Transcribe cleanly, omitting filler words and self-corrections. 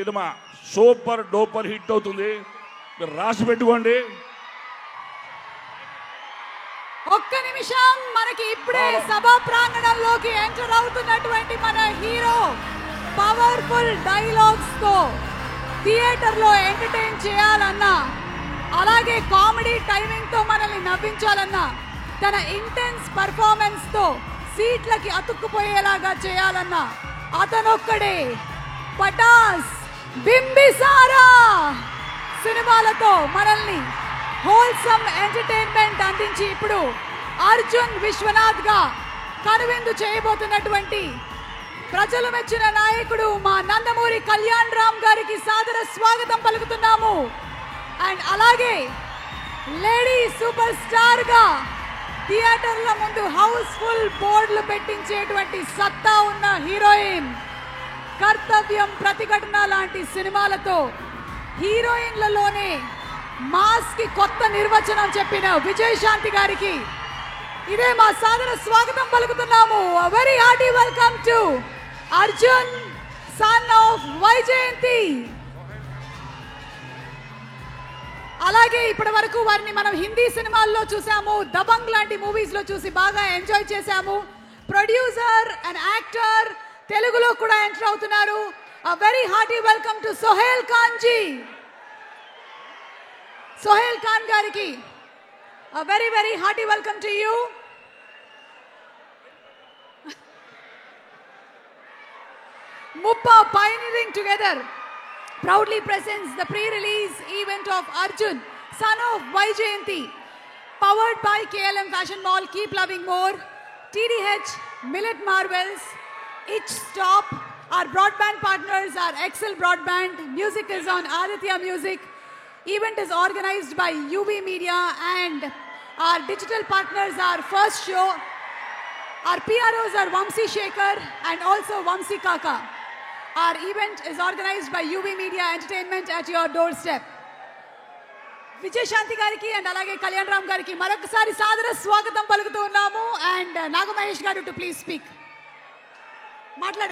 Cinema super duper hit అవుతుంది. మీరు రాసి పెట్టుకోండి. ఒక్క నిమిషం, మనకి ఇప్పుడే సభా ప్రాంగణంలోకి ఎంటర్ అవుతున్నటువంటి మన హీరో పవర్ఫుల్ డైలాగ్స్ తో థియేటర్ లో ఎంటర్టైన్ చేయాలన్నా, అలాగే కామెడీ టైమింగ్ తో మనల్ని నవ్వించాలన్నా, తన ఇంటెన్స్ పర్ఫార్మెన్స్ తో సీట్లకి అతుక్కుపోయేలాగా చేయాలన్నా అతనొక్కడే. పటాస్, బింబిసారా సినిమాలతో మనల్ని హోల్సమ్ ఎంటర్టైన్మెంట్ అందించి ఇప్పుడు అర్జున్ విశ్వనాథ్ గా కనువిందు చేయబోతున్నటువంటి ప్రజలు మెచ్చిన నాయకుడు మా నందమూరి కళ్యాణ్ రామ్ గారికి సాదర స్వాగతం పలుకుతున్నాము. అండ్ అలాగే లేడీ సూపర్ స్టార్ గా థియేటర్ల ముందు హౌస్ఫుల్ బోర్డులు పెట్టించేటువంటి సత్తా ఉన్న హీరోయిన్, కర్తవ్యం, ప్రతిఘటన లాంటి సినిమాలతో హీరోయిన్లలోనే మాస్ కి కొత్త నిర్వచనం చెప్పిన విజయశాంతి గారికి ఇదే మా సాదర స్వాగతం పలుకుతున్నాము. Very hearty welcome to Arjun son of Vyjayanthi. అలాగే ఇప్పటి వరకు వారిని మనం హిందీ సినిమాల్లో చూసాము, దబంగ్ లాంటి మూవీస్ లో చూసి బాగా ఎంజాయ్ చేశాము. ప్రొడ్యూసర్ అండ్ యాక్టర్, తెలుగులో కూడా ఎంటర్ అవుతున్నారు. Very hearty welcome to Sohail Khan ji. Sohail Khan గారికి very very hearty welcome to you. Muppa pioneering together proudly presents the pre-release event of Arjun, son of Vaijayanti, powered by KLM Fashion Mall, Keep Loving More, TDH, Millet Marvels, Itch Stop. Our broadband partners are Excel Broadband. Music is on Aditya Music. Event is organized by UV Media and our digital partners are First Show. Our PROs are Vamsi Shekhar and also Vamsi Kaka. Our event is organized by UV Media Entertainment at your doorstep. Vijayashanti గారికి and అలాగే కళ్యాణ్ రామ్ గారికి మరొకసారి సాదర స్వాగతం పలుకుతూ ఉన్నాము. And Naga Mahesh గారు to please speak. మాట్లాడండి.